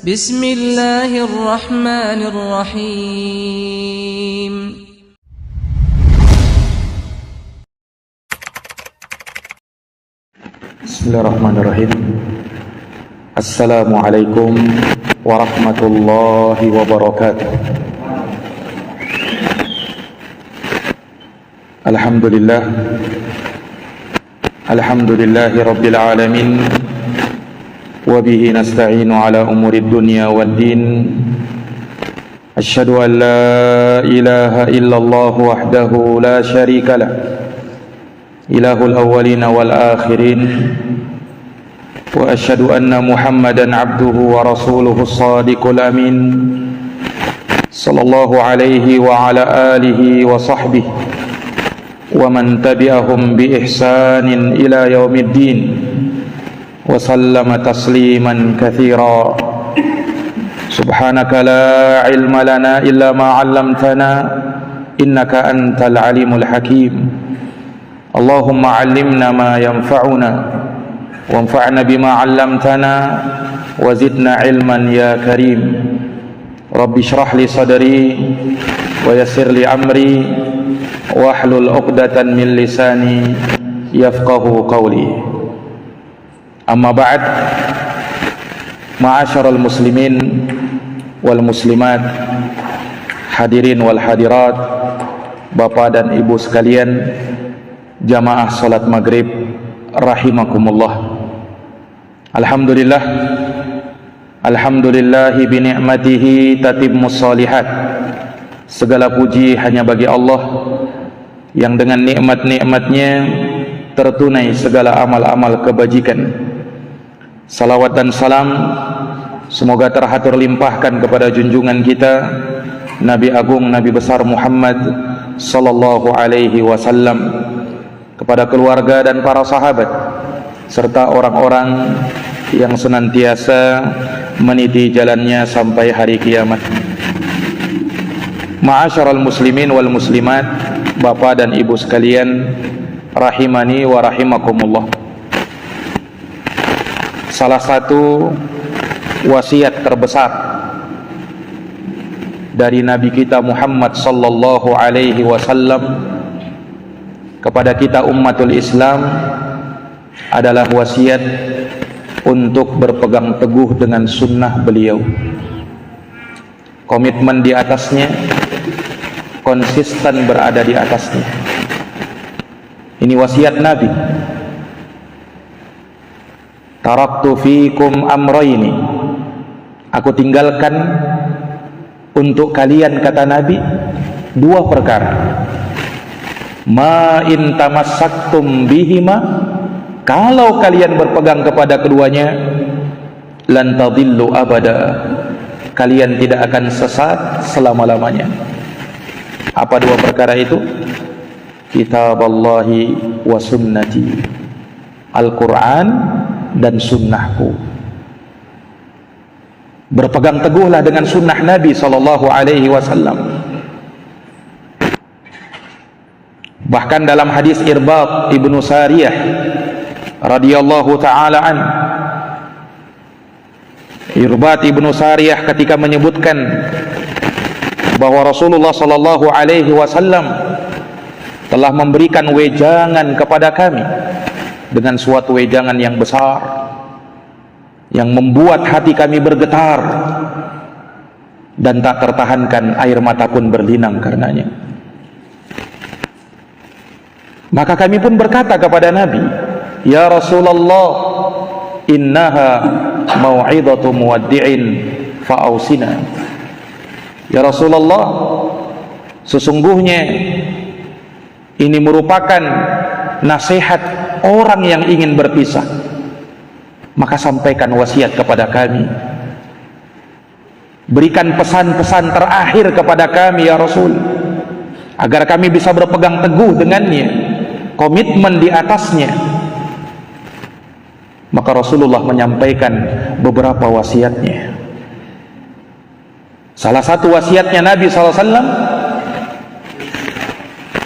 Bismillahirrahmanirrahim. Bismillahirrahmanirrahim. Assalamualaikum warahmatullahi wabarakatuh. Alhamdulillahi rabbil alamin. Wabihi nasta'inu ala umurid dunya wad din. Asyhadu an la ilaha illallah wahdahu la syarika lah, ilahul awwalin wal akhirin. Wa asyhadu anna Muhammadan abduhu wa rasuluhu as-sadiqul amin. Sallallahu alaihi wa ala alihi wa sahbihi wa man tabi'ahum bi ihsanin ila yaumiddin. Wa sallama tasliman katsira. Subhanaka la ilma lana illa ma 'allamtana innaka antal alimul hakim. Allahumma 'allimna ma yanfa'una wanfa'na bima 'allamtana wa zidna ilman ya karim. Rabbi shrah li sadri wa yassir li amri wahlul 'uqdatan min lisani yafqahu qawli. Amma ba'd. Ma'asyiral muslimin wal muslimat, hadirin wal hadirat, bapak dan ibu sekalian, jamaah salat maghrib rahimakumullah. Alhamdulillahi bi ni'matihi tatimmus shalihat. Segala puji hanya bagi Allah yang dengan nikmat-nikmatnya tertunai segala amal-amal kebajikan. Salawat dan salam semoga terhatur limpahkan kepada junjungan kita Nabi Agung, Nabi besar Muhammad sallallahu alaihi wasallam, kepada keluarga dan para sahabat serta orang-orang yang senantiasa meniti jalannya sampai hari kiamat. Ma'asyiral muslimin wal muslimat, bapak dan ibu sekalian, rahimani wa rahimakumullah. Salah satu wasiat terbesar dari Nabi kita Muhammad sallallahu alaihi wasallam kepada kita umatul Islam adalah wasiat untuk berpegang teguh dengan sunnah beliau, komitmen di atasnya, konsisten berada di atasnya. Ini wasiat Nabi. Taraktu fikum amrayni, aku tinggalkan untuk kalian, kata Nabi, dua perkara. Ma in tamassaktum bihima, kalau kalian berpegang kepada keduanya, lan tadillu abada, kalian tidak akan sesat selama-lamanya. Apa dua perkara itu? Kitaballahi wa sunnati, Al-Quran dan sunnahku. Berpegang teguhlah dengan sunnah Nabi sallallahu alaihi wasallam. Bahkan dalam hadis Irbad ibnu Sariyah radhiyallahu taala an, Irbad ibnu Sariyah ketika menyebutkan bahwa Rasulullah sallallahu alaihi wasallam telah memberikan wejangan kepada kami dengan suatu wejangan yang besar yang membuat hati kami bergetar dan tak tertahankan air mata pun berlinang karenanya. Maka kami pun berkata kepada Nabi, ya Rasulullah, innaha mau'idatu muwaddi'in fa'ausina. Ya Rasulullah, sesungguhnya ini merupakan nasihat orang yang ingin berpisah, maka sampaikan wasiat kepada kami, berikan pesan-pesan terakhir kepada kami ya Rasul, agar kami bisa berpegang teguh dengannya, komitmen di atasnya. Maka Rasulullah menyampaikan beberapa wasiatnya. Salah satu wasiatnya Nabi SAW,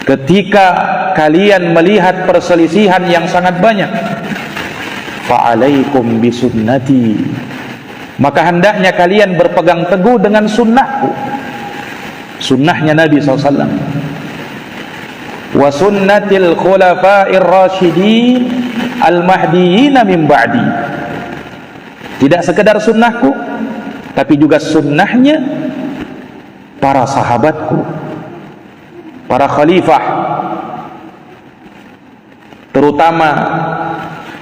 ketika kalian melihat perselisihan yang sangat banyak, fa'alaikum bisunnati, maka hendaknya kalian berpegang teguh dengan sunnahku, sunnahnya Nabi SAW, wa sunnatil khulafa'ir rasyidin al-mahdiyyin min ba'di. Tidak sekedar sunnahku, tapi juga sunnahnya para sahabatku, para khalifah, terutama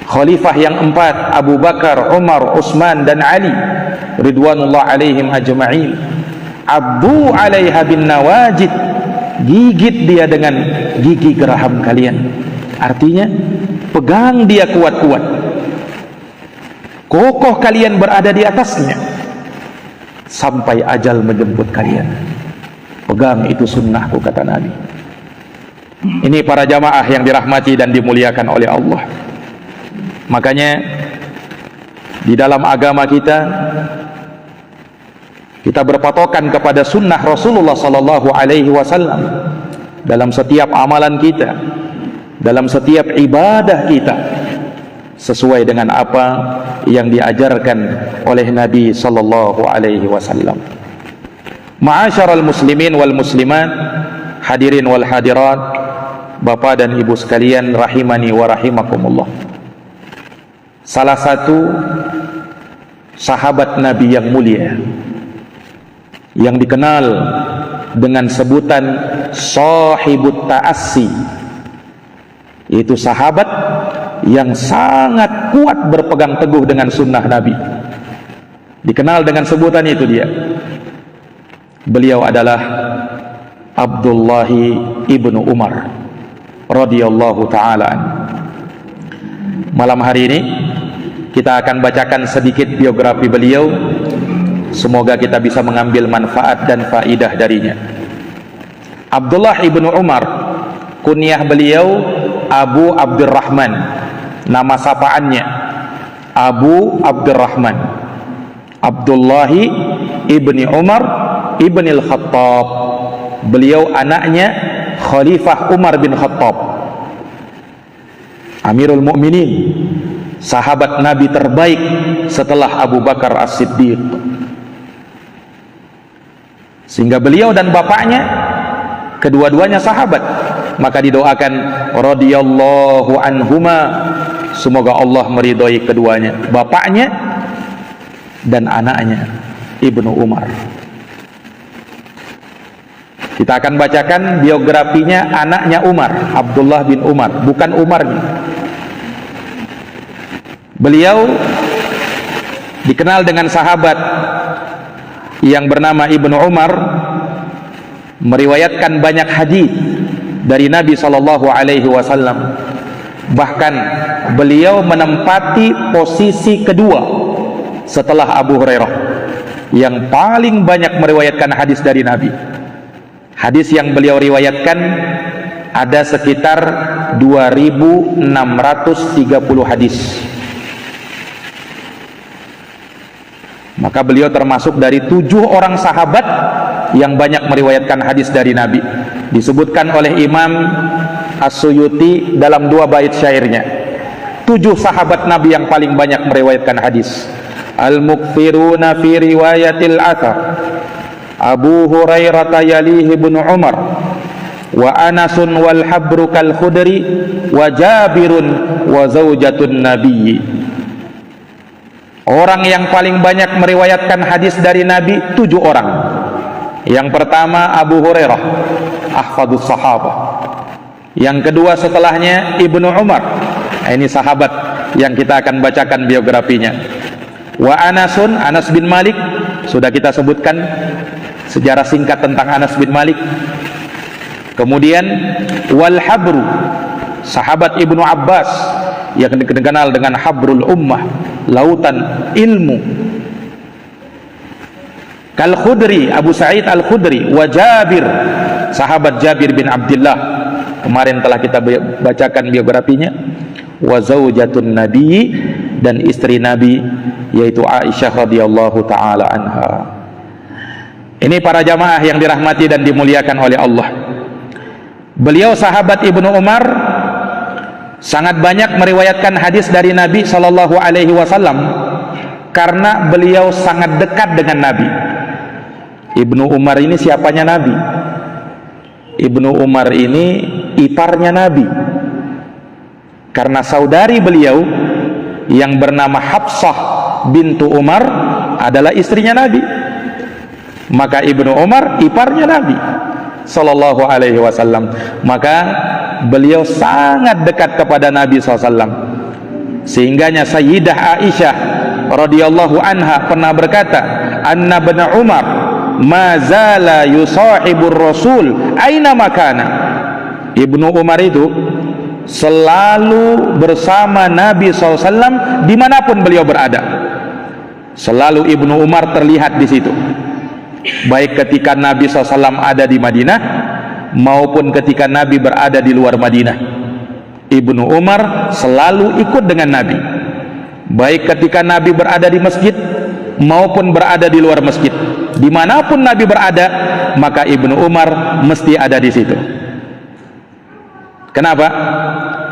khalifah yang 4, Abu Bakar, Umar, Utsman dan Ali ridwanullah alaihim ajma'in. Abdu 'alaiha bin nawajid, gigit dia dengan gigi geraham kalian. Artinya pegang dia kuat-kuat, kokoh kalian berada di atasnya sampai ajal menjemput kalian. Pegang itu sunnahku, kata Nabi. Ini para jamaah yang dirahmati dan dimuliakan oleh Allah. Makanya di dalam agama kita berpatokan kepada sunnah Rasulullah sallallahu alaihi wasallam dalam setiap amalan kita, dalam setiap ibadah kita, sesuai dengan apa yang diajarkan oleh Nabi sallallahu alaihi wasallam. Ma'asyaral muslimin wal muslimat, hadirin wal hadirat, Bapak dan Ibu sekalian rahimani wa rahimakumullah. Salah satu sahabat Nabi yang mulia yang dikenal dengan sebutan sahibut ta'assi, yaitu sahabat yang sangat kuat berpegang teguh dengan sunnah Nabi, dikenal dengan sebutan itu dia. Beliau adalah Abdullah ibnu Umar radhiyallahu ta'ala. Malam hari ini kita akan bacakan sedikit biografi beliau. Semoga kita bisa mengambil manfaat dan faidah darinya. Abdullah ibnu Umar, kunyah beliau Abu Abdurrahman, nama sapaannya Abu Abdurrahman. Abdullah ibni Umar ibni al-Khattab. Beliau anaknya Khalifah Umar bin Khattab, Amirul Mukminin, sahabat Nabi terbaik setelah Abu Bakar As-Siddiq. Sehingga beliau dan bapaknya kedua-duanya sahabat, maka didoakan radhiyallahu anhuma, semoga Allah meridhai keduanya, bapaknya dan anaknya Ibnu Umar. Kita akan bacakan biografinya anaknya Umar, Abdullah bin Umar, bukan Umarnya. Beliau dikenal dengan sahabat yang bernama Ibnu Umar, meriwayatkan banyak hadis dari Nabi sallallahu alaihi wasallam. Bahkan beliau menempati posisi kedua setelah Abu Hurairah yang paling banyak meriwayatkan hadis dari Nabi. Hadis yang beliau riwayatkan ada sekitar 2630 hadis. Maka beliau termasuk dari 7 orang sahabat yang banyak meriwayatkan hadis dari Nabi. Disebutkan oleh Imam As-Suyuti dalam 2 bait syairnya, 7 sahabat Nabi yang paling banyak meriwayatkan hadis. Al-mukthiruna fi riwayatil athar, Abu Hurairah yalihi ibnu Umar, wa Anasun wal habru kal khudri, wa Jabirun wa zaujatun Nabi. Orang yang paling banyak meriwayatkan hadis dari Nabi 7 orang. Yang pertama Abu Hurairah, ahfadus sahabah. Yang kedua setelahnya Ibnu Umar. Ini sahabat yang kita akan bacakan biografinya. Wa Anasun, Anas bin Malik, sudah kita sebutkan sejarah singkat tentang Anas bin Malik. Kemudian wal habru, sahabat Ibnu Abbas yang dikenal dengan habrul ummah, lautan ilmu. Kal Khudri, Abu Sa'id Al-Khudri. Wa Jabir, sahabat Jabir bin Abdullah, kemarin telah kita bacakan biografinya. Wa zaujatun Nabi, dan istri Nabi yaitu Aisyah radhiyallahu taala anha. Ini para jamaah yang dirahmati dan dimuliakan oleh Allah. Beliau sahabat Ibnu Umar sangat banyak meriwayatkan hadis dari Nabi sallallahu alaihi wasallam. karena beliau sangat dekat dengan Nabi. Ibnu Umar ini siapanya Nabi? Ibnu Umar ini iparnya Nabi, karena saudari beliau yang bernama Hafsah bintu Umar adalah istrinya Nabi. Maka Ibnu Umar iparnya Nabi sallallahu alaihi wasallam. Maka beliau sangat dekat kepada Nabi SAW. Sehingganya Sayyidah Aisyah radhiyallahu anha pernah berkata, anna ibn Umar ma zala yusahibur rasul aina makana. Ibnu Umar itu selalu bersama Nabi SAW dimanapun beliau berada. Selalu Ibnu Umar terlihat di situ, baik ketika Nabi SAW ada di Madinah maupun ketika Nabi berada di luar Madinah. Ibnu Umar selalu ikut dengan Nabi, baik ketika Nabi berada di masjid maupun berada di luar masjid. Dimanapun Nabi berada, maka Ibnu Umar mesti ada di situ. Kenapa?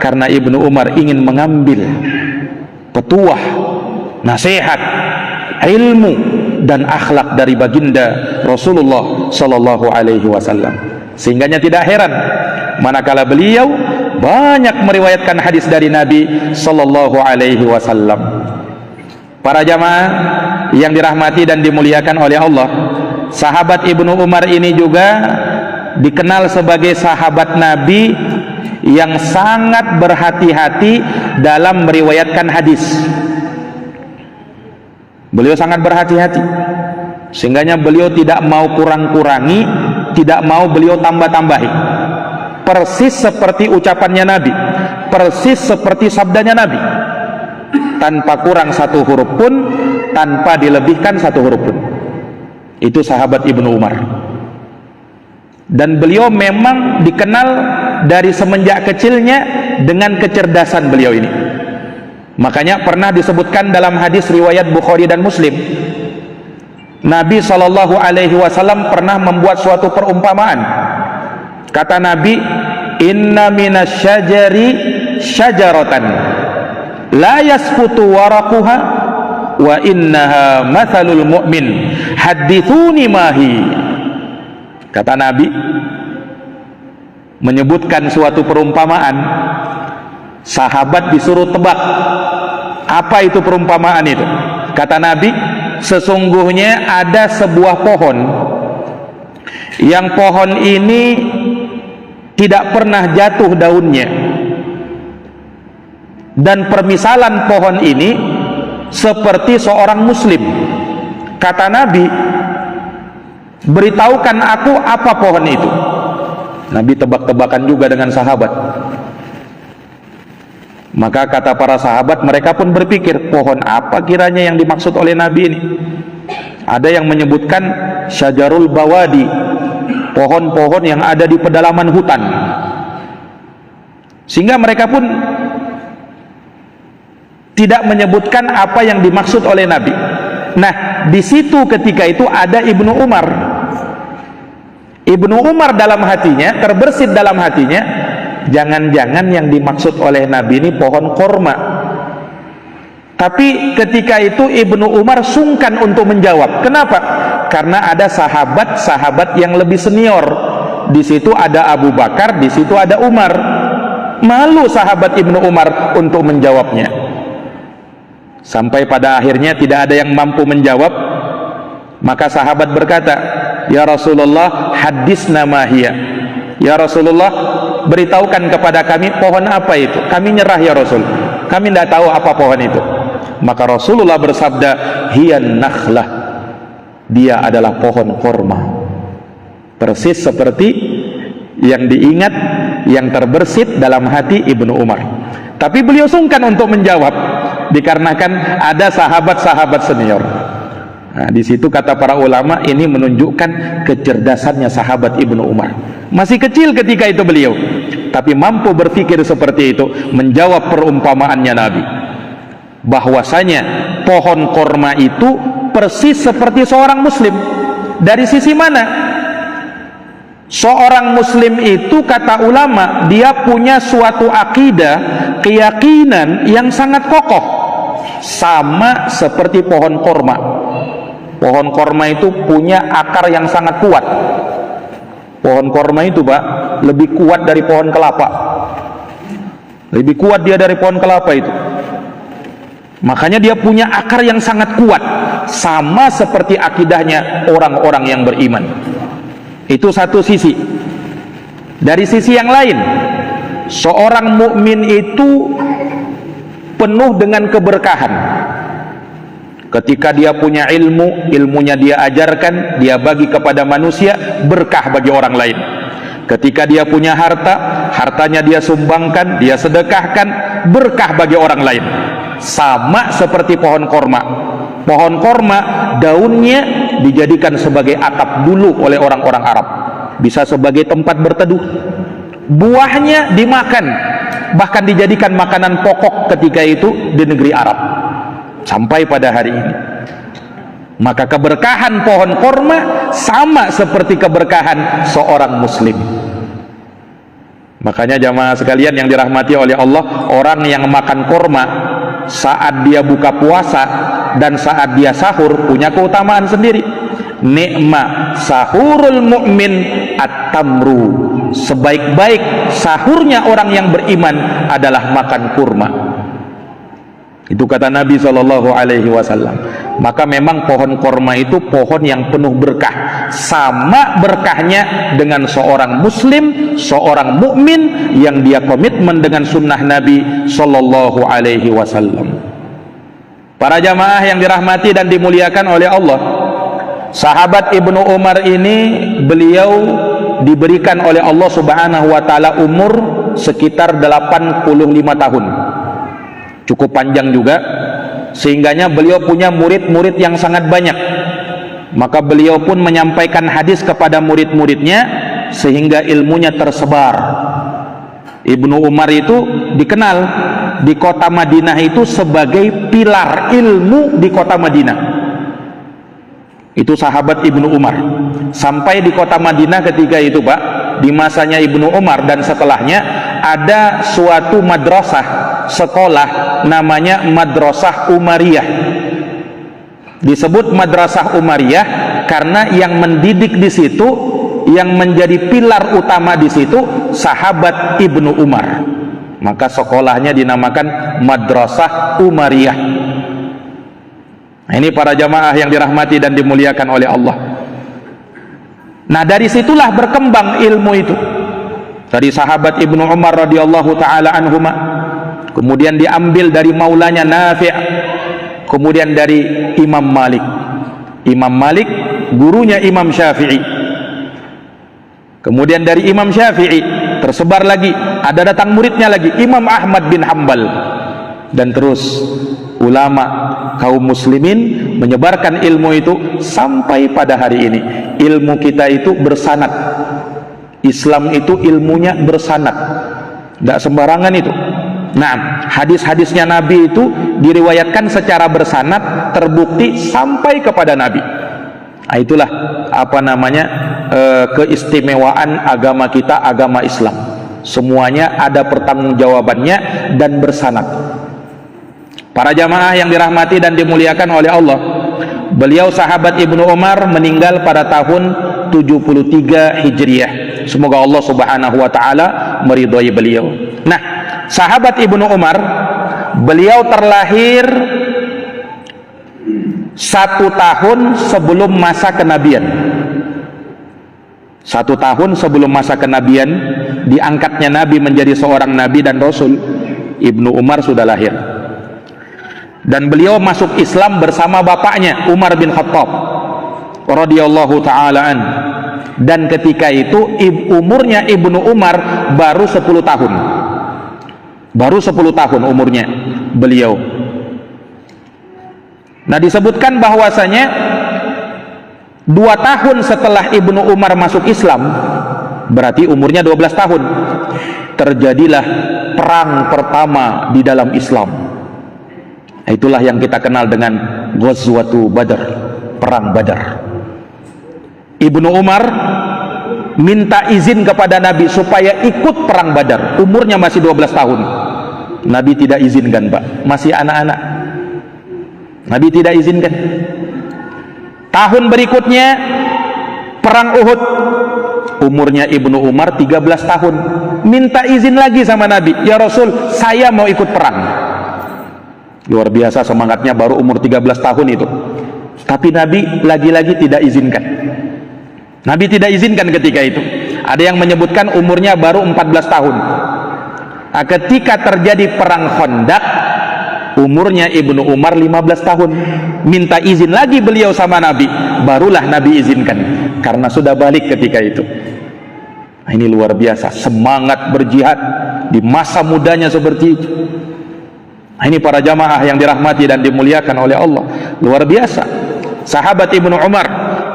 Karena Ibnu Umar ingin mengambil petuah, nasihat, ilmu dan akhlak dari baginda Rasulullah sallallahu alaihi wasallam. Sehingganya tidak heran manakala beliau banyak meriwayatkan hadis dari Nabi sallallahu alaihi wasallam. Para jamaah yang dirahmati dan dimuliakan oleh Allah, sahabat Ibnu Umar ini juga dikenal sebagai sahabat Nabi yang sangat berhati-hati dalam meriwayatkan hadis. Beliau sangat berhati-hati, sehingganya beliau tidak mau kurang-kurangi, tidak mau beliau tambah-tambahi. Persis seperti ucapannya Nabi, persis seperti sabdanya Nabi, tanpa kurang satu huruf pun, tanpa dilebihkan satu huruf pun. Itu sahabat Ibnu Umar. Dan beliau memang dikenal dari semenjak kecilnya dengan kecerdasan beliau ini. Makanya pernah disebutkan dalam hadis riwayat Bukhari dan Muslim, Nabi SAW pernah membuat suatu perumpamaan. Kata Nabi, inna minasyajari syajaratan la yasfutu waraquha wa innaha mathalul mu'min hadithuni mahi. Kata Nabi menyebutkan suatu perumpamaan. Sahabat disuruh tebak apa itu perumpamaan itu. Kata Nabi, sesungguhnya ada sebuah pohon yang pohon ini tidak pernah jatuh daunnya, dan permisalan pohon ini seperti seorang muslim. Kata Nabi, beritahukan aku apa pohon itu. Nabi tebak-tebakan juga dengan sahabat. Maka kata para sahabat, mereka pun berpikir, pohon apa kiranya yang dimaksud oleh Nabi ini? Ada yang menyebutkan syajarul bawadi, pohon-pohon yang ada di pedalaman hutan. Sehingga mereka pun tidak menyebutkan apa yang dimaksud oleh Nabi. Nah, di situ ketika itu ada Ibnu Umar. Ibnu Umar dalam hatinya, terbersit dalam hatinya, jangan-jangan yang dimaksud oleh Nabi ini pohon korma. Tapi ketika itu Ibnu Umar sungkan untuk menjawab. Kenapa? Karena ada sahabat-sahabat yang lebih senior. Di situ ada Abu Bakar, di situ ada Umar. Malu sahabat Ibnu Umar untuk menjawabnya. Sampai pada akhirnya tidak ada yang mampu menjawab. Maka sahabat berkata, ya Rasulullah, hadisna mahiyya. Ya Rasulullah, beritahukan kepada kami pohon apa itu. Kami nyerah ya Rasul, kami tidak tahu apa pohon itu. Maka Rasulullah bersabda, hiyan nakhlah, dia adalah pohon korma. Persis seperti yang diingat, yang terbersit dalam hati Ibnu Umar. Tapi beliau sungkan untuk menjawab, dikarenakan ada sahabat-sahabat senior. Nah, di situ kata para ulama, ini menunjukkan kecerdasannya sahabat Ibnu Umar. Masih kecil ketika itu beliau, tapi mampu berpikir seperti itu, menjawab perumpamaannya Nabi, bahwasanya pohon korma itu persis seperti seorang muslim. Dari sisi mana? Seorang muslim itu, kata ulama, dia punya suatu akidah, keyakinan yang sangat kokoh. sama seperti pohon korma. Pohon korma itu punya akar yang sangat kuat. Pohon korma itu, Pak, lebih kuat dari pohon kelapa. Lebih kuat dia dari pohon kelapa itu. Makanya dia punya akar yang sangat kuat, sama seperti akidahnya orang-orang yang beriman. Itu satu sisi. Dari sisi yang lain, seorang mukmin itu penuh dengan keberkahan. Ketika dia punya ilmu, ilmunya dia ajarkan, dia bagi kepada manusia, berkah bagi orang lain. Ketika dia punya harta, hartanya dia sumbangkan, dia sedekahkan, berkah bagi orang lain. Sama seperti pohon korma. Pohon korma, daunnya dijadikan sebagai atap dulu oleh orang-orang Arab, bisa sebagai tempat berteduh. Buahnya dimakan, bahkan dijadikan makanan pokok ketika itu di negeri Arab, sampai pada hari ini. Maka keberkahan pohon korma sama seperti keberkahan seorang muslim. Makanya jamaah sekalian yang dirahmati oleh Allah, orang yang makan korma saat dia buka puasa dan saat dia sahur punya keutamaan sendiri. Nikma sahurul mu'min at-tamru. Sebaik-baik sahurnya orang yang beriman adalah makan kurma. Itu kata Nabi SAW. Maka memang pohon korma itu pohon yang penuh berkah, sama berkahnya dengan seorang muslim, seorang mukmin yang dia komitmen dengan sunnah Nabi SAW. Para jamaah yang dirahmati dan dimuliakan oleh Allah, sahabat Ibnu Umar ini, beliau diberikan oleh Allah Subhanahu wa taala umur sekitar 85 tahun. Cukup panjang juga, sehingganya beliau punya murid-murid yang sangat banyak. Maka beliau pun menyampaikan hadis kepada murid-muridnya sehingga ilmunya tersebar. Ibnu Umar itu dikenal di kota Madinah itu sebagai pilar ilmu di kota Madinah. Itu sahabat Ibnu Umar. Sampai di kota Madinah ketika itu, Pak, di masanya Ibnu Umar dan setelahnya, ada suatu madrasah, sekolah namanya Madrasah Umariyah. Disebut Madrasah Umariyah karena yang mendidik di situ, yang menjadi pilar utama di situ sahabat Ibnu Umar. Maka sekolahnya dinamakan Madrasah Umariyah. Nah, ini para jamaah yang dirahmati dan dimuliakan oleh Allah. Nah, dari situlah berkembang ilmu itu. Dari sahabat Ibnu Umar radhiyallahu taala anhuma, kemudian diambil dari maulanya Nafi', kemudian dari Imam Malik. Imam Malik gurunya Imam Syafi'i. Kemudian dari Imam Syafi'i tersebar lagi, ada datang muridnya lagi, Imam Ahmad bin Hanbal. Dan terus ulama kaum muslimin menyebarkan ilmu itu sampai pada hari ini. Ilmu kita itu bersanad. Islam itu ilmunya bersanad, tidak sembarangan itu. Nah, hadis-hadisnya Nabi itu diriwayatkan secara bersanad, terbukti sampai kepada Nabi. Nah, itulah apa namanya keistimewaan agama kita, agama Islam. Semuanya ada pertanggungjawabannya dan bersanad. Para jamaah yang dirahmati dan dimuliakan oleh Allah, beliau sahabat Ibnu Umar meninggal pada tahun 73 Hijriah. Semoga Allah Subhanahu wa taala meridhai beliau. Nah, sahabat Ibnu Umar, beliau terlahir 1 tahun sebelum masa kenabian. 1 tahun sebelum masa kenabian, diangkatnya Nabi menjadi seorang nabi dan rasul, Ibnu Umar sudah lahir. Dan beliau masuk Islam bersama bapaknya Umar bin Khattab radhiyallahu taala an. Dan ketika itu umurnya Ibnu Umar baru 10 tahun. Baru 10 tahun umurnya beliau. Nah, disebutkan bahwasanya 2 tahun setelah Ibnu Umar masuk Islam, berarti umurnya 12 tahun, terjadilah perang pertama di dalam Islam. Itulah yang kita kenal dengan Ghazwatu Badar, perang Badar. Ibnu Umar minta izin kepada Nabi supaya ikut perang Badar. Umurnya masih 12 tahun. Nabi tidak izinkan, Pak, masih anak-anak. Nabi tidak izinkan. Tahun berikutnya perang Uhud, umurnya Ibnu Umar 13 tahun, minta izin lagi sama Nabi, ya Rasul, saya mau ikut perang. Luar biasa semangatnya, baru umur 13 tahun itu. Tapi Nabi lagi-lagi tidak izinkan. Nabi tidak izinkan ketika itu. Ada yang menyebutkan umurnya baru 14 tahun. Nah, ketika terjadi perang Khandaq, umurnya Ibnu Umar 15 tahun. Minta izin lagi beliau sama Nabi, barulah Nabi izinkan, karena sudah balik ketika itu. Nah, ini luar biasa, semangat berjihad di masa mudanya seperti itu. Nah, ini para jamaah yang dirahmati dan dimuliakan oleh Allah, luar biasa. Sahabat Ibnu Umar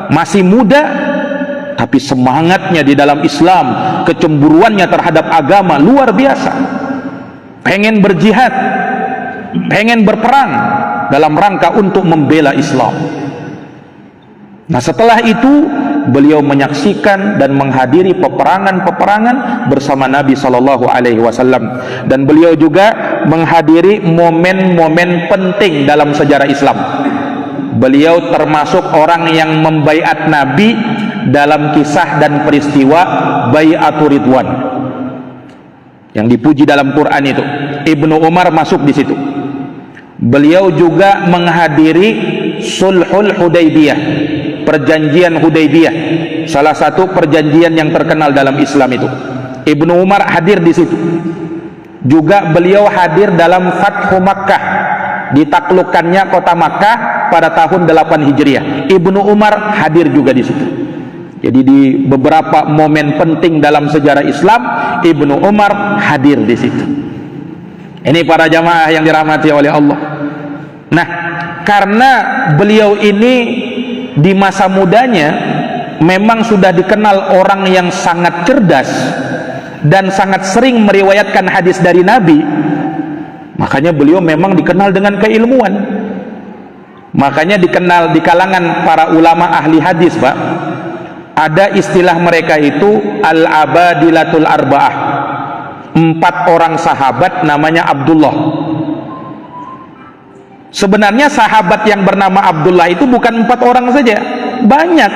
masih muda, tapi semangatnya di dalam Islam, kecemburuannya terhadap agama luar biasa. Pengen berjihad, pengen berperang dalam rangka untuk membela Islam. Nah, setelah itu beliau menyaksikan dan menghadiri peperangan-peperangan bersama Nabi Shallallahu Alaihi Wasallam, dan beliau juga menghadiri momen-momen penting dalam sejarah Islam. Beliau termasuk orang yang membaiat Nabi dalam kisah dan peristiwa Bai'atur Ridwan yang dipuji dalam Quran itu. Ibnu Umar masuk di situ. Beliau juga menghadiri Sulhul Hudaybiyah, perjanjian Hudaybiyah, salah satu perjanjian yang terkenal dalam Islam itu. Ibnu Umar hadir di situ. Juga beliau hadir dalam Fathu Makkah, ditaklukkannya kota Makkah pada tahun 8 Hijriah. Ibnu Umar hadir juga di situ. Jadi di beberapa momen penting dalam sejarah Islam, Ibnu Umar hadir di situ. Ini para jamaah yang dirahmati oleh Allah. Nah, karena beliau ini di masa mudanya memang sudah dikenal orang yang sangat cerdas dan sangat sering meriwayatkan hadis dari Nabi, makanya beliau memang dikenal dengan keilmuan. Makanya dikenal di kalangan para ulama ahli hadis, Pak, ada istilah mereka itu al-abadilatul arba'ah, 4 orang sahabat namanya Abdullah. Sebenarnya sahabat yang bernama Abdullah itu bukan 4 orang saja, banyak.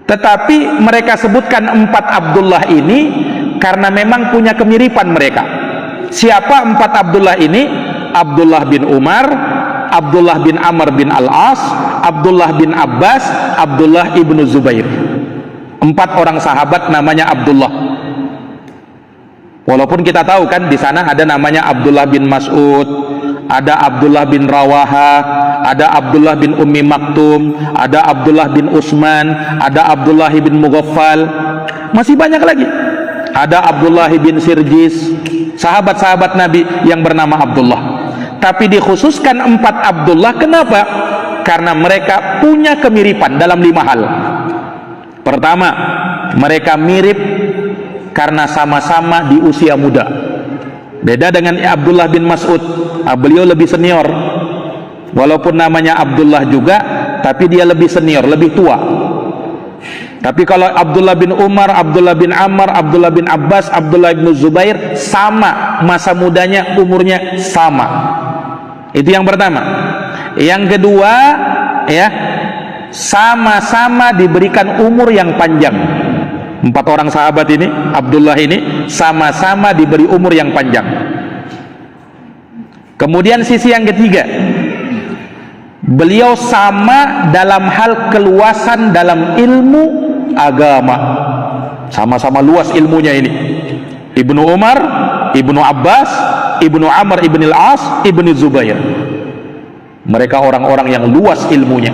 Tetapi mereka sebutkan 4 Abdullah ini karena memang punya kemiripan mereka. Siapa 4 Abdullah ini? Abdullah bin Umar, Abdullah bin Amr bin Al-As, Abdullah bin Abbas, Abdullah ibnu Zubair. 4 orang sahabat namanya Abdullah. Walaupun kita tahu kan di sana ada namanya Abdullah bin Mas'ud, ada Abdullah bin Rawaha, ada Abdullah bin Ummi Maktum, ada Abdullah bin Utsman, ada Abdullah bin Mughaffal, masih banyak lagi. Ada Abdullah bin Sirjis, sahabat-sahabat Nabi yang bernama Abdullah. Tapi dikhususkan 4 Abdullah, kenapa? Karena mereka punya kemiripan dalam 5 hal. Pertama, mereka mirip karena sama-sama di usia muda. Beda dengan Abdullah bin Mas'ud, beliau lebih senior. Walaupun namanya Abdullah juga, tapi dia lebih senior, lebih tua. Tapi kalau Abdullah bin Umar, Abdullah bin Amr, Abdullah bin Abbas, Abdullah bin Zubair, sama masa mudanya, umurnya sama. Itu yang pertama. Yang kedua, ya, sama-sama diberikan umur yang panjang. 4 orang sahabat ini, Abdullah ini, sama-sama diberi umur yang panjang. Kemudian sisi yang ketiga, beliau sama dalam hal keluasan dalam ilmu agama. Sama-sama luas ilmunya ini. Ibnu Umar, Ibnu Abbas, Ibnu Amr ibn Al-As, Ibnu Zubair. Mereka orang-orang yang luas ilmunya.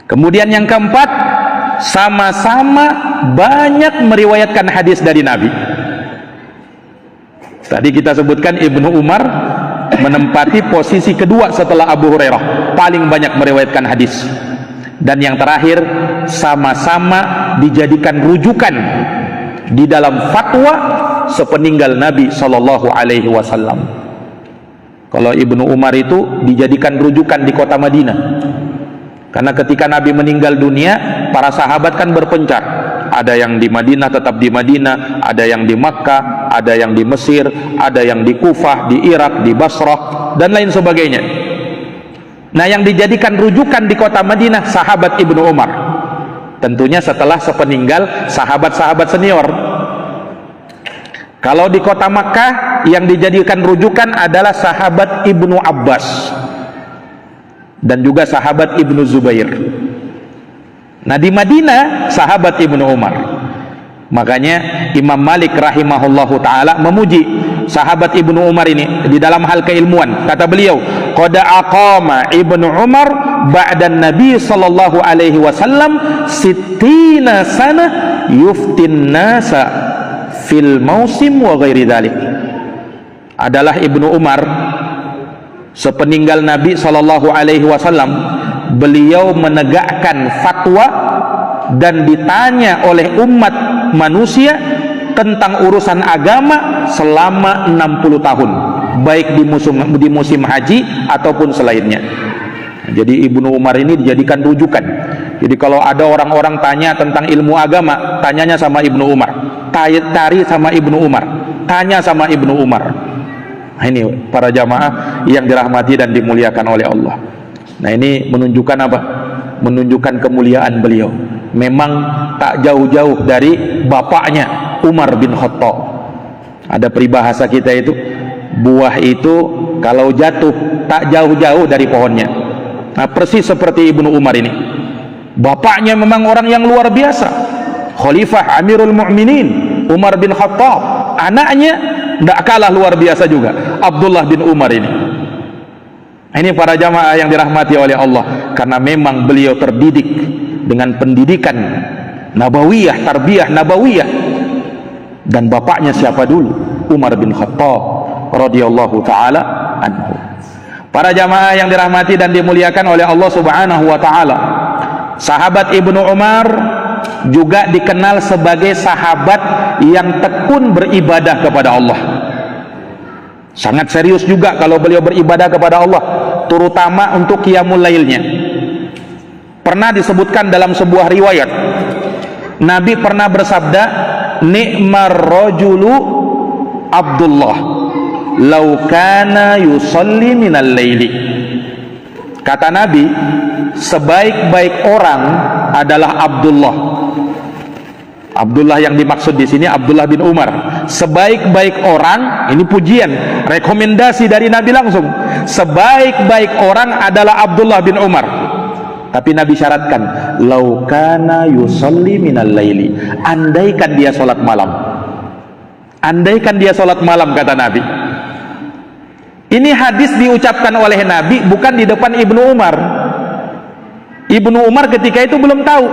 Kemudian yang keempat, sama-sama banyak meriwayatkan hadis dari Nabi. Tadi kita sebutkan Ibnu Umar menempati posisi kedua setelah Abu Hurairah, paling banyak meriwayatkan hadis. Dan yang terakhir, sama-sama dijadikan rujukan di dalam fatwa sepeninggal Nabi Shallallahu Alaihi Wasallam. Kalau Ibnu Umar itu dijadikan rujukan di kota Madinah. Karena ketika Nabi meninggal dunia, para sahabat kan berpencar. ada yang di Madinah, tetap di Madinah, ada yang di Makkah, ada yang di Mesir, ada yang di Kufah, di Irak, di Basrah, dan lain sebagainya. Nah, yang dijadikan rujukan di kota Madinah sahabat Ibnu Umar, tentunya setelah sepeninggal sahabat-sahabat senior. Kalau di kota Makkah yang dijadikan rujukan adalah sahabat Ibnu Abbas dan juga sahabat Ibnu Zubair. Nah, di Madinah sahabat Ibnu Umar. Makanya Imam Malik rahimahullahu taala memuji sahabat Ibnu Umar ini di dalam hal keilmuan. Kata beliau, qad aqama Ibnu Umar ba'da Nabi sallallahu alaihi wasallam 60 sana yuftin nasa fil mausim wa ghairi dzalik. Adalah Ibnu Umar sepeninggal Nabi sallallahu alaihi wasallam, beliau menegakkan fatwa dan ditanya oleh umat manusia tentang urusan agama selama 60 tahun, baik di musim haji ataupun selainnya. Jadi Ibnu Umar ini dijadikan rujukan. Jadi kalau ada orang-orang tanya tentang ilmu agama, tanyanya sama Ibnu Umar, cari sama Ibnu Umar, tanya sama Ibnu Umar. Nah, ini para jamaah yang dirahmati dan dimuliakan oleh Allah. Nah, ini menunjukkan apa? Menunjukkan kemuliaan beliau. Memang tak jauh-jauh dari bapaknya Umar bin Khattab. Ada peribahasa kita itu, buah itu kalau jatuh tak jauh-jauh dari pohonnya. Nah, persis seperti Ibnu Umar ini. Bapaknya memang orang yang luar biasa, Khalifah Amirul Mu'minin Umar bin Khattab. Anaknya tidak kalah luar biasa juga, Abdullah bin Umar ini. Ini para jamaah yang dirahmati oleh Allah, karena memang beliau terdidik dengan pendidikan nabawiyah, tarbiyah nabawiyah. Dan bapaknya siapa dulu? Umar bin Khattab radhiyallahu taala anhu. Para jamaah yang dirahmati dan dimuliakan oleh Allah Subhanahu wa taala, sahabat Ibnu Umar juga dikenal sebagai sahabat yang tekun beribadah kepada Allah. Sangat serius juga kalau beliau beribadah kepada Allah, terutama untuk qiyamul lailnya. Pernah disebutkan dalam sebuah riwayat, Nabi pernah bersabda, "Ni'mar rajulu Abdullah law kana yusalli minal laili." Kata Nabi, sebaik-baik orang adalah Abdullah. Abdullah yang dimaksud di sini Abdullah bin Umar. Sebaik-baik orang, ini pujian, rekomendasi dari Nabi langsung. Sebaik-baik orang adalah Abdullah bin Umar. Tapi Nabi syaratkan, "Lau kana yusalli minal laili." Andaikan dia salat malam. Andaikan dia salat malam, kata Nabi. Ini hadis diucapkan oleh Nabi bukan di depan Ibnu Umar. Ibnu Umar ketika itu belum tahu.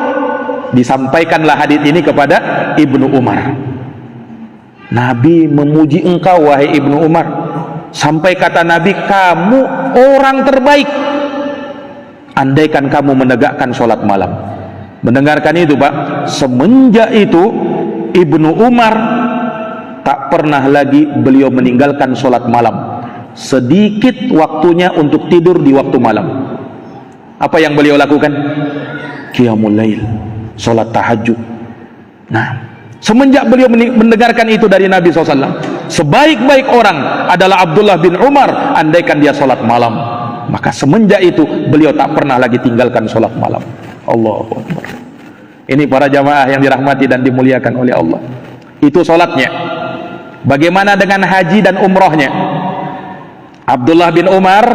Disampaikanlah hadis ini kepada Ibnu Umar. Nabi memuji engkau wahai Ibnu Umar, sampai kata Nabi, kamu orang terbaik andaikan kamu menegakkan sholat malam. Mendengarkan itu Pak, semenjak itu Ibnu Umar tak pernah lagi beliau meninggalkan sholat malam. Sedikit waktunya untuk tidur di waktu malam. Apa yang beliau lakukan? Qiyamul lail, sholat tahajud. Nah, semenjak beliau mendengarkan itu dari Nabi SAW, sebaik-baik orang adalah Abdullah bin Umar andaikan dia sholat malam. Maka semenjak itu beliau tak pernah lagi tinggalkan sholat malam. Allahu Akbar. Ini para jamaah yang dirahmati dan dimuliakan oleh Allah. Itu sholatnya. Bagaimana dengan haji dan umrohnya? Abdullah bin Umar,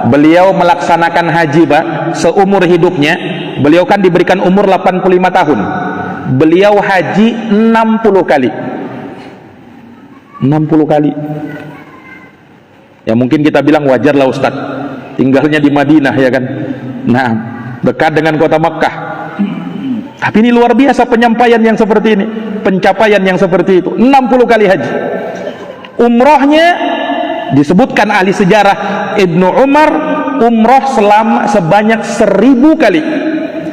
beliau melaksanakan haji Pak seumur hidupnya. Beliau kan diberikan umur 85 tahun. Beliau haji 60 kali. 60 kali. Ya mungkin kita bilang wajar lah Ustaz, tinggalnya di Madinah ya kan. Nah, dekat dengan kota Makkah. Tapi ini luar biasa penyampaian yang seperti ini, pencapaian yang seperti itu. 60 kali haji. Umrohnya disebutkan ahli sejarah Ibnu Umar umroh sebanyak 1000 kali.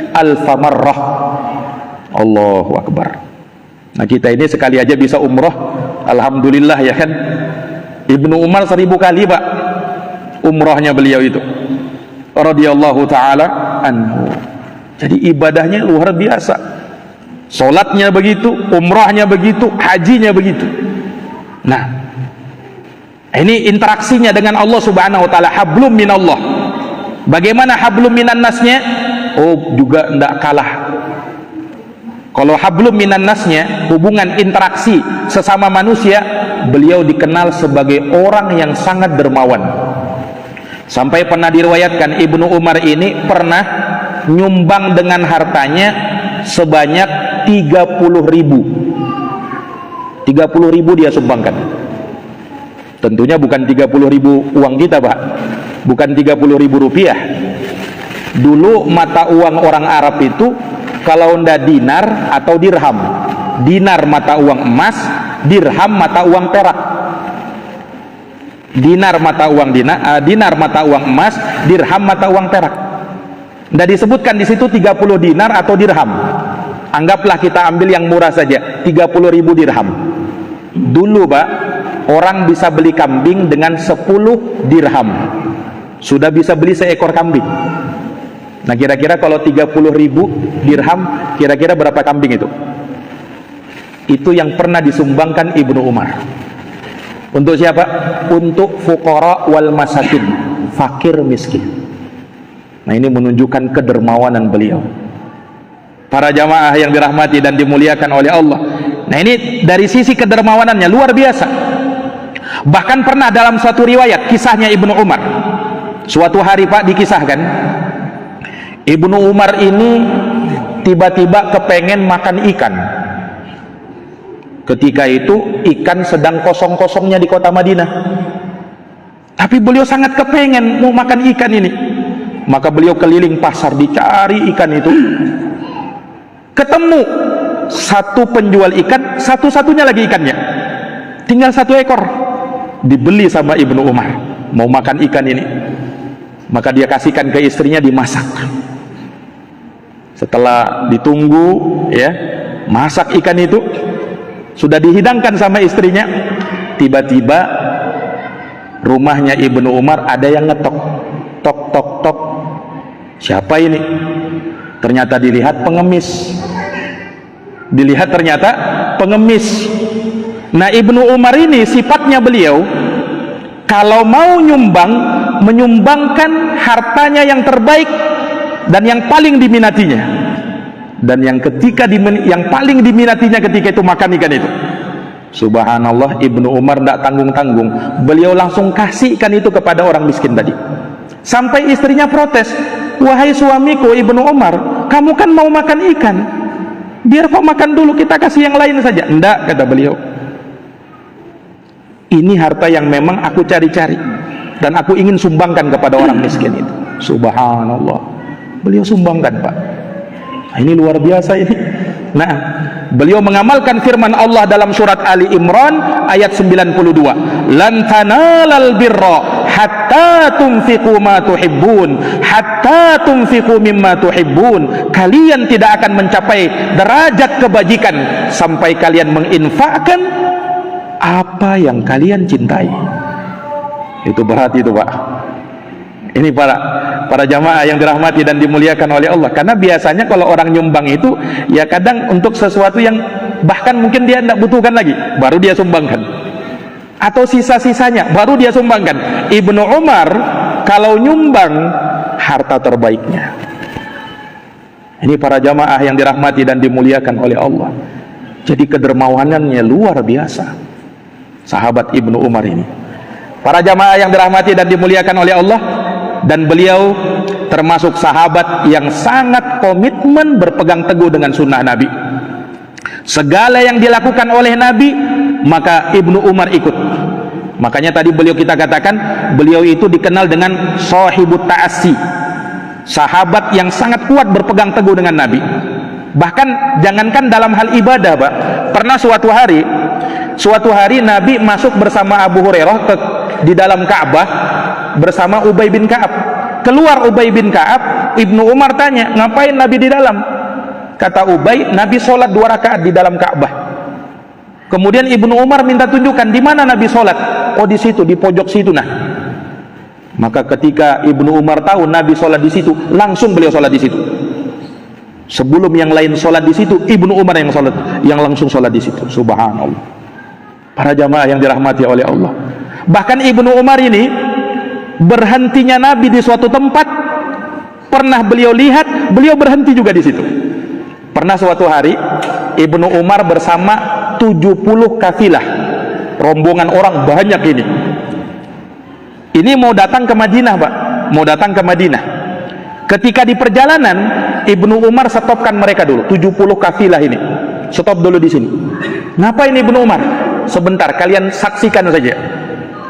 Alfa marrah. Allahu Akbar. Nah kita ini sekali aja bisa umroh, alhamdulillah ya kan. Ibnu Umar 1000 kali Pak umrohnya beliau itu, radhiyallahu taala anhu. Jadi ibadahnya luar biasa. Solatnya begitu, umrahnya begitu, hajinya begitu. Nah, ini interaksinya dengan Allah Subhanahu wa taala, hablum minallah. Bagaimana hablum minan nasnya? Oh, juga tidak kalah. Kalau hablum minan nasnya, hubungan interaksi sesama manusia, beliau dikenal sebagai orang yang sangat dermawan. Sampai pernah diriwayatkan Ibnu Umar ini pernah nyumbang dengan hartanya sebanyak 30.000. 30.000 dia sumbangkan. Tentunya bukan 30.000 uang kita, Pak. Bukan 30.000 rupiah. Dulu mata uang orang Arab itu kalau ndak dinar atau dirham. Dinar mata uang emas, dirham mata uang perak. Dinar mata uang dinar mata uang emas, dirham mata uang perak. Ndak disebutkan di situ 30 dinar atau dirham. Anggaplah kita ambil yang murah saja, 30.000 dirham. Dulu, Pak, orang bisa beli kambing dengan 10 dirham. Sudah bisa beli seekor kambing. Nah, kira-kira kalau 30.000 dirham, kira-kira berapa kambing itu? Itu yang pernah disumbangkan Ibnu Umar. Untuk siapa? Untuk fuqara wal masakin, fakir miskin. Nah, ini menunjukkan kedermawanan beliau. Para jamaah yang dirahmati dan dimuliakan oleh Allah. Nah, ini dari sisi kedermawanannya luar biasa. Bahkan pernah dalam suatu riwayat kisahnya Ibnu Umar. Suatu hari, Pak, dikisahkan Ibnu Umar ini tiba-tiba kepengen makan ikan. Ketika itu ikan sedang kosong-kosongnya di kota Madinah. Tapi beliau sangat kepengen mau makan ikan ini. Maka beliau keliling pasar dicari ikan itu. Ketemu satu penjual ikan, satu-satunya lagi ikannya, tinggal 1 ekor. Dibeli sama Ibnu Umar, mau makan ikan ini. Maka dia kasihkan ke istrinya dimasak. Setelah ditunggu, ya, masak ikan itu sudah dihidangkan sama istrinya. Tiba-tiba rumahnya Ibnu Umar ada yang ngetok, tok tok tok. Siapa ini? Ternyata dilihat pengemis. Dilihat ternyata pengemis. Nah, Ibnu Umar ini sifatnya beliau kalau mau nyumbang, menyumbangkan hartanya yang terbaik dan yang paling diminatinya. Dan yang paling diminatinya ketika itu makan ikan itu. Subhanallah, Ibnu Umar tidak tanggung-tanggung. Beliau langsung kasih ikan itu kepada orang miskin tadi. Sampai istrinya protes, "Wahai suamiku Ibnu Umar, kamu kan mau makan ikan, biar kau makan dulu, kita kasih yang lain saja." "Enggak," kata beliau, "ini harta yang memang aku cari-cari dan aku ingin sumbangkan kepada orang miskin itu." Subhanallah, beliau sumbangkan, Pak. Nah, ini luar biasa ini. Nah, beliau mengamalkan firman Allah dalam surat Ali Imran ayat 92, "Lan tanalal birra hatta tunfiqu ma tuhibbun, hatta tunfiqu mimma tuhibbun." Kalian tidak akan mencapai derajat kebajikan sampai kalian menginfakkan apa yang kalian cintai. Itu berat itu, Pak. Ini para jamaah yang dirahmati dan dimuliakan oleh Allah. Karena biasanya kalau orang nyumbang itu ya kadang untuk sesuatu yang bahkan mungkin dia tidak butuhkan lagi, baru dia sumbangkan. Atau sisa-sisanya baru dia sumbangkan. Ibnu Umar kalau nyumbang harta terbaiknya. Ini para jamaah yang dirahmati dan dimuliakan oleh Allah. Jadi kedermawanannya luar biasa sahabat Ibnu Umar ini. Para jamaah yang dirahmati dan dimuliakan oleh Allah, dan beliau termasuk sahabat yang sangat komitmen berpegang teguh dengan sunnah Nabi. Segala yang dilakukan oleh Nabi, maka Ibnu Umar ikut. Makanya tadi kita katakan beliau itu dikenal dengan sahibut ta'assi, sahabat yang sangat kuat berpegang teguh dengan Nabi. Bahkan jangankan dalam hal ibadah, Pak. Pernah suatu hari Nabi masuk bersama Abu Hurairah di dalam Ka'bah bersama Ubay bin Ka'ab. Keluar Ubay bin Ka'ab, Ibnu Umar tanya, "Ngapain Nabi di dalam?" Kata Ubay, "Nabi sholat 2 rakaat di dalam Ka'bah." Kemudian Ibnu Umar minta tunjukkan di mana Nabi sholat. "Oh, di situ, di pojok situ." Nah, maka ketika Ibnu Umar tahu Nabi sholat di situ, langsung beliau sholat di situ. Sebelum yang lain sholat di situ, Ibnu Umar yang langsung sholat di situ. Subhanallah. Para jamaah yang dirahmati oleh Allah. Bahkan Ibnu Umar ini berhentinya Nabi di suatu tempat, pernah beliau lihat, beliau berhenti juga di situ. Pernah suatu hari Ibnu Umar bersama 70 kafilah, rombongan orang banyak ini. Ini mau datang ke Madinah, Pak. Mau datang ke Madinah. Ketika di perjalanan, Ibnu Umar stopkan mereka dulu, 70 kafilah ini. Stop dulu di sini. Ngapain Ibnu Umar? Sebentar, kalian saksikan saja.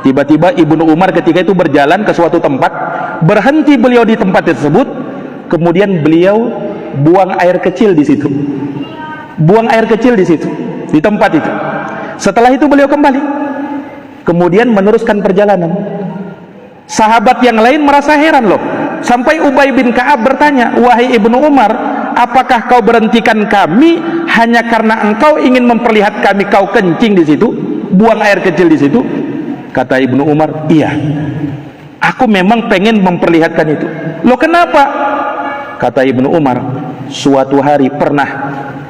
Tiba-tiba Ibnu Umar ketika itu berjalan ke suatu tempat, berhenti beliau di tempat tersebut, kemudian beliau buang air kecil di situ. Buang air kecil di situ, di tempat itu. Setelah itu beliau kembali. Kemudian meneruskan perjalanan. Sahabat yang lain merasa heran loh. Sampai Ubay bin Ka'ab bertanya, "Wahai Ibnu Umar, apakah kau berhentikan kami hanya karena engkau ingin memperlihat kami kau kencing di situ, buang air kecil di situ?" Kata Ibnu Umar, "Iya, aku memang pengen memperlihatkan itu." "Loh kenapa?" Kata Ibnu Umar, "Suatu hari pernah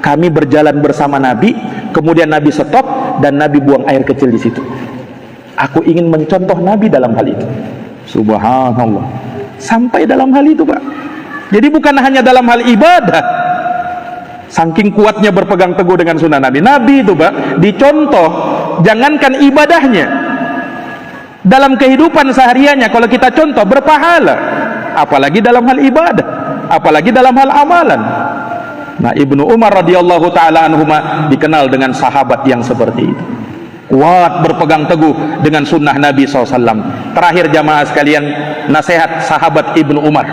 kami berjalan bersama Nabi, kemudian Nabi stop dan Nabi buang air kecil di situ. Aku ingin mencontoh Nabi dalam hal itu." Subhanallah. Sampai dalam hal itu, Pak. Jadi bukan hanya dalam hal ibadah. Saking kuatnya berpegang teguh dengan sunnah Nabi. Nabi itu, Pak, dicontoh. Jangankan ibadahnya, dalam kehidupan sehariannya kalau kita contoh berpahala, apalagi dalam hal ibadah, apalagi dalam hal amalan. Nah, Ibnu Umar radhiyallahu taala anhuma dikenal dengan sahabat yang seperti itu, kuat berpegang teguh dengan sunnah Nabi SAW. Terakhir jamaah sekalian, nasihat sahabat Ibnu Umar.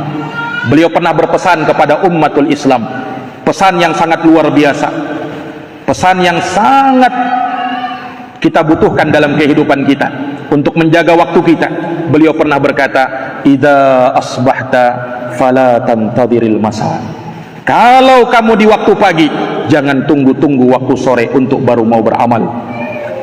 Beliau pernah berpesan kepada ummatul Islam, pesan yang sangat luar biasa, pesan yang sangat kita butuhkan dalam kehidupan kita untuk menjaga waktu kita. Beliau pernah berkata, "Idza asbahta fala tantadhiril masa." Kalau kamu di waktu pagi, jangan tunggu-tunggu waktu sore untuk baru mau beramal.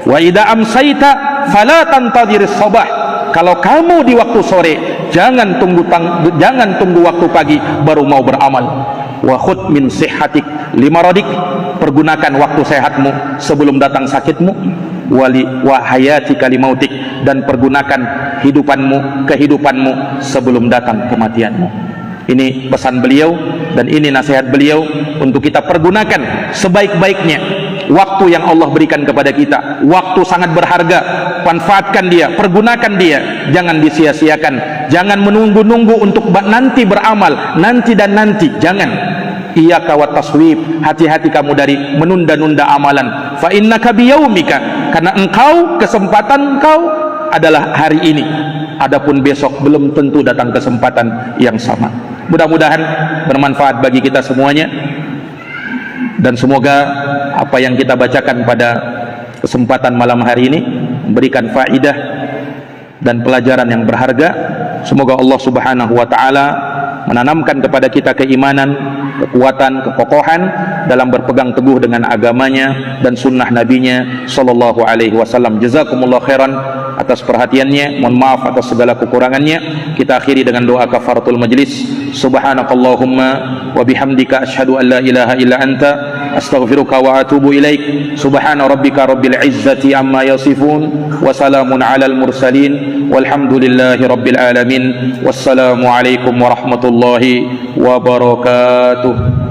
"Wa idza amsayta fala tantadhiris sabah." Kalau kamu di waktu sore, jangan tunggu waktu pagi baru mau beramal. "Wa khudh min sihhatik limaradik." Pergunakan waktu sehatmu sebelum datang sakitmu. "Wa hayatika limautik." Dan pergunakan kehidupanmu sebelum datang kematianmu. Ini pesan beliau dan ini nasihat beliau untuk kita pergunakan sebaik-baiknya waktu yang Allah berikan kepada kita. Waktu sangat berharga, manfaatkan dia, pergunakan dia, jangan disia-siakan. Jangan menunggu-nunggu untuk nanti beramal, nanti dan nanti, jangan. Iyyaka wat taswib, hati-hati kamu dari menunda-nunda amalan. Fa innaka biyaumika, karena kesempatan engkau adalah hari ini. Adapun besok belum tentu datang kesempatan yang sama. Mudah-mudahan bermanfaat bagi kita semuanya, dan semoga apa yang kita bacakan pada kesempatan malam hari ini memberikan faidah dan pelajaran yang berharga. Semoga Allah Subhanahu wa taala menanamkan kepada kita keimanan, kekuatan, kekokohan dalam berpegang teguh dengan agamanya dan sunnah nabinya sallallahu alaihi wasallam. Jazakumullah khairan atas perhatiannya. Mohon maaf atas segala kekurangannya. Kita akhiri dengan doa kafaratul majlis. Subhanakallahumma wa bihamdika asyhadu an la ilaha illa anta astaghfiruka wa atubu ilaik. Subhana rabbika rabbil izzati amma yasifun wa salamun alal mursalin walhamdulillahi rabbil alamin. Wassalamu alaikum warahmatullahi wabarakatuh.